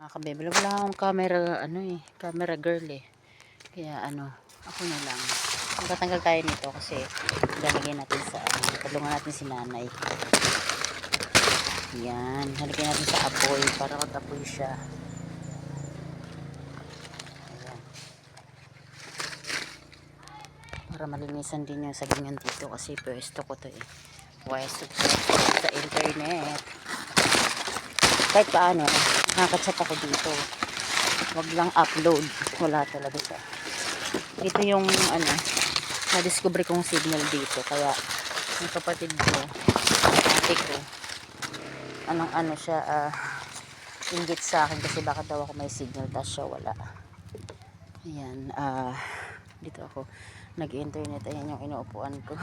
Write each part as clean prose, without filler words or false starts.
Nakakabebe. Wala akong camera, camera girl eh. Kaya ako na lang. Magtatanggal tayo nito kasi lalagyan natin sa, tulungan natin si nanay. Yan, lalagyan natin sa apoy para mag-apoy siya. Ayan. Para malinisan din yung sagingan dito kasi pwesto ko to eh. Pwesto sa internet. Kahit paano, nakaka-chat ako dito. Wag lang upload. Wala talaga siya. Ito yung na-discover kong signal dito. Kaya yung kapatid ko, ate ko, siya, inggit sa akin kasi baka daw ako may signal tapos siya wala. Ayan, dito ako nag-internet. Ayan yung inuupuan ko.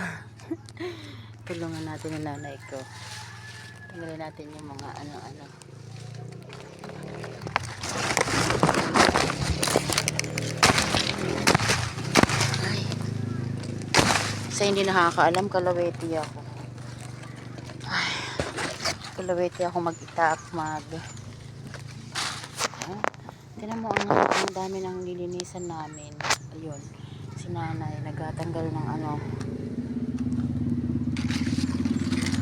Tulungan natin yung nanay ko. Tingnan natin yung mga sa hindi nakakaalam, kalaweti ako. Ay, kalaweti ako mag-itak, tinan mo ang dami ng nilinisan namin. Ayun, si nanay nagtatanggal ng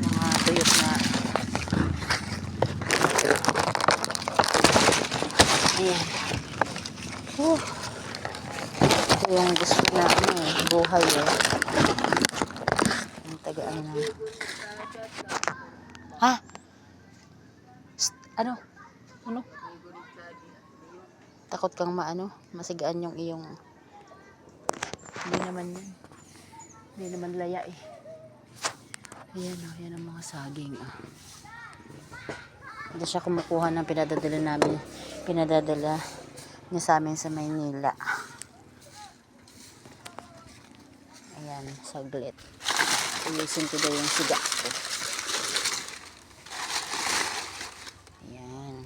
mga tuyot na. Ayan. Ito yung gusto na buhay eh. Ang tagaan na. Ha? Ano? Takot kang masigaan yung iyong. Hindi naman yan. Hindi naman laya eh. Ayan yan ang mga saging Hindi siya kumukuha ng pinadadala niya sa amin sa Maynila. Ayan, saglit. Ayusin ko daw yung siga ko. Ayan.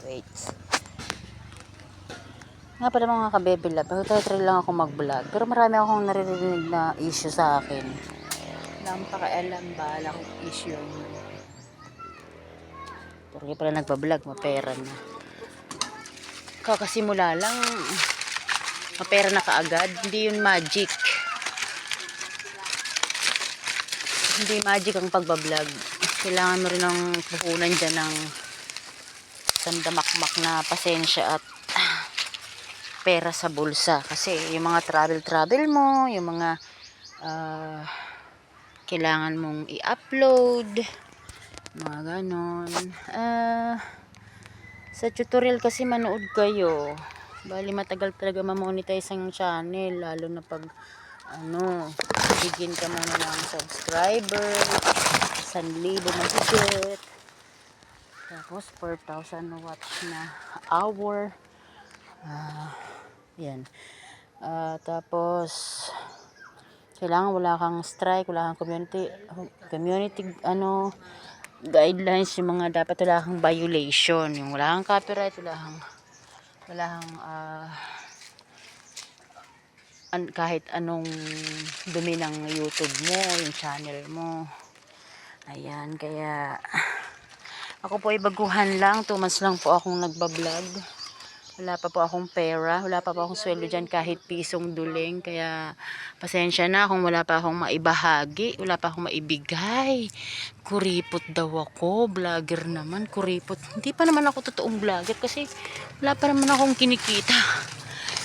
Wait. Nga pala mga kabebelab, try lang ako mag-vlog. Pero marami akong naririnig na issue sa akin. Wala akong pakialam ba? Wala akong issue. Pero kaya pala nagpa-vlog, mapera na. Kakasimula lang, mapera na kaagad. Hindi yun magic. Hindi magic ang pagbablog. Kailangan mo rin ng puhunan dyan ng sandamakmak na pasensya at pera sa bulsa. Kasi yung mga travel mo, yung mga kailangan mong i-upload, mga ganon. Sa tutorial kasi manood kayo. Bali matagal talaga ma-monetize ang channel. Lalo na pag bigyan ka muna ng subscriber. 1,000 mahigit. Tapos 4,000 watch na hour. Yan. Tapos kailangan wala kang strike, wala kang community guidelines, yung mga dapat wala kang violation, yung wala kang copyright, wala kang kahit anong dumi ng YouTube mo, yung channel mo. Ayan, kaya ako po ay baguhan lang, 2 months lang po akong nagbablog. Wala pa po akong pera, wala pa po akong sweldo dyan kahit pisong duling. Kaya pasensya na kung wala pa akong maibahagi, wala pa akong maibigay. Kuripot daw ako, vlogger naman, kuripot. Hindi pa naman ako totoong vlogger kasi wala pa naman akong kinikita.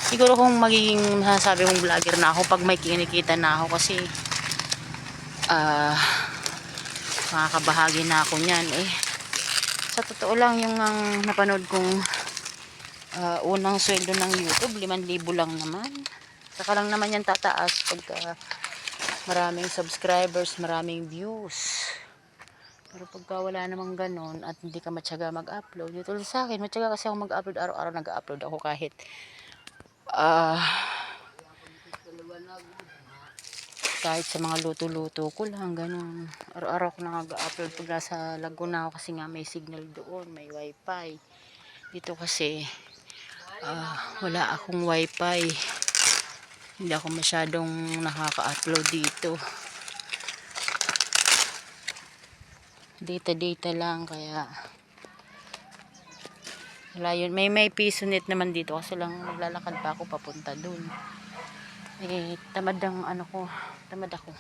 Siguro kung magiging masasabi kong vlogger na ako pag may kinikita na ako kasi makakabahagi na ako niyan eh. Sa totoo lang yung napanood kong unang sweldo ng YouTube, 5,000 lang naman. Saka lang naman yan tataas pagka maraming subscribers, maraming views. Pero pagka wala namang ganon at hindi ka matyaga mag-upload, dito sa akin, matyaga kasi ako mag-upload, araw-araw nag-upload ako kahit sa mga luto-luto ko lang, ganon. Araw-araw ko nag-upload pag nasa Laguna ako kasi nga may signal doon, may wifi. Dito kasi wala akong wifi, hindi ako masyadong nakaka-upload dito. data lang, kaya wala yun. May piso net naman dito kasi lang maglalakad pa ako papunta dun. Tamad ang ano ko, tamad ako.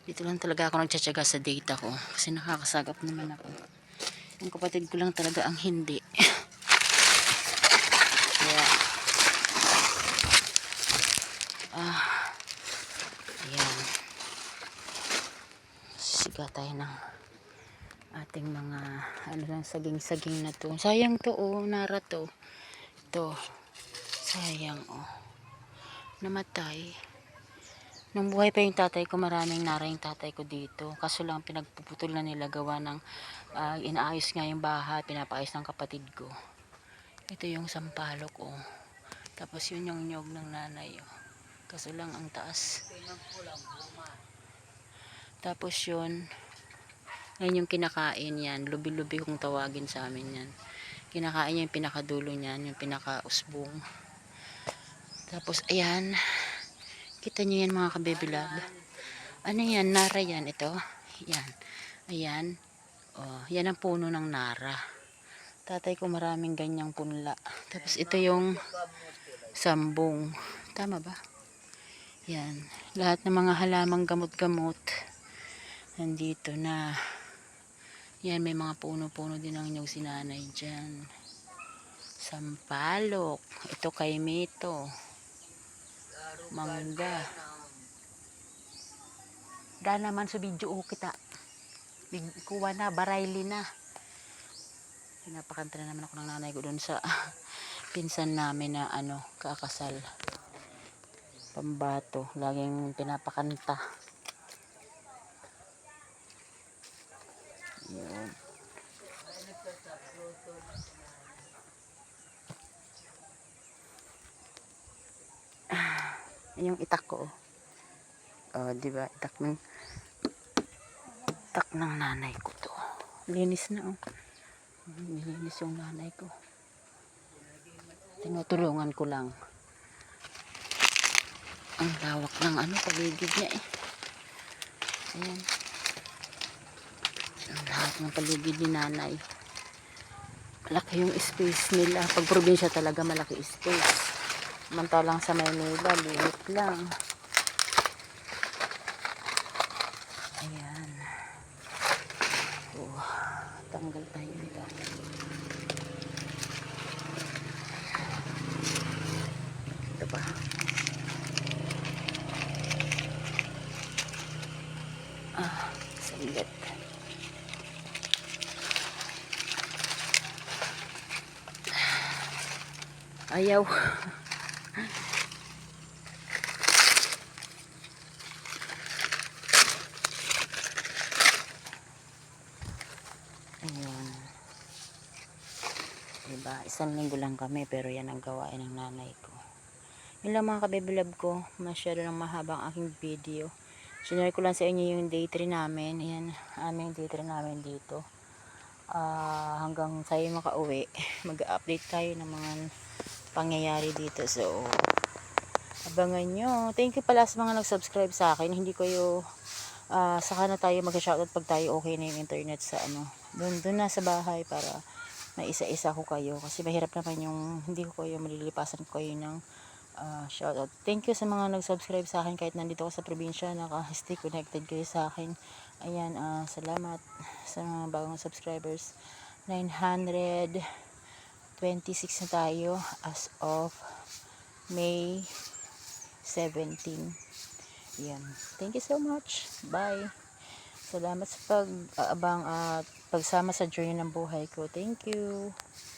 Dito lang talaga ako nagtsatsaga sa data ko kasi nakakasagap naman ako. Yung kapatid ko lang talaga ang hindi. Kaya ayan, siga tayo ng ating mga ano lang, saging-saging na to. Sayang to, oh, nara to. Ito, sayang, oh, namatay. Nung buhay pa yung tatay ko, maraming nara yung tatay ko dito. Kaso lang pinagpuputol na nila, gawa ng inaayos nga yung bahay, pinapaayos ng kapatid ko. Ito yung sampalok, oh. Tapos yun yung nyog ng nanay, oh. Kaso lang ang taas. Tapos yun, ngayon yung kinakain yan, lubi-lubi kung tawagin sa amin yan. Kinakain niya yung pinakadulo niyan, yung pinakausbong. Tapos ayan, kita niyo yan mga kabebilab. Ano yan, nara yan, ito. Yan, ayan. Oh, yan ang puno ng nara. Tatay ko maraming ganyang punla. Tapos ito yung sambong. Tama ba? Yan, lahat ng mga halamang gamot-gamot nandito na. Yan, may mga puno-puno din ang inyong sinanay dyan. Sampalok. Ito kay Mito. Mangga. Da naman sa video kita. Kuha na, barayli na. Pinapakanta na naman ako ng nanay ko dun sa pinsan namin na ano, kakasal. Pambato. Laging pinapakanta. Yun. Yung itak ko. Oh, di ba? Itak ng nanay ko to. Linis na, oh. Nilinis yung nanay ko. Tinutulungan ko lang. Ang lawak ng ano, paligid niya eh. Ayan. Ang lahat ng paligid ni nanay. Malaki yung space nila. Pag probinsya talaga malaki space. Samantalang sa Maynila, liit lang. Ayan. Oh, tanggal tayo dito. Ito pa. Saglit. Ayaw. Ayan. Diba? Isang linggo lang kami pero yan ang gawain ng nanay ko. Yun lang mga kabebilab ko. Masyado ng mahabang aking video. Sinare ko lang sa inyo yung day 3 namin. Ayan, aming day 3 namin dito. Hanggang tayo makauwi. Mag-update tayo ng mga pangyayari dito. So, abangan nyo. Thank you pala sa mga nag-subscribe sa akin. Hindi ko yung saka na tayo mag-shoutout pag tayo okay na yung internet sa ano. Doon na sa bahay para maisa-isa ko kayo. Kasi mahirap naman yung hindi ko kayo malilipasan ko kayo ng shoutout. Thank you sa mga nag-subscribe sa akin kahit nandito ako sa probinsya. Naka-stay connected kayo sa akin. Ayan, salamat sa mga bagong subscribers. 926 na tayo as of May 17. Yan. Thank you so much. Bye. Salamat sa pag-aabang at pagsama sa journey ng buhay ko. Thank you.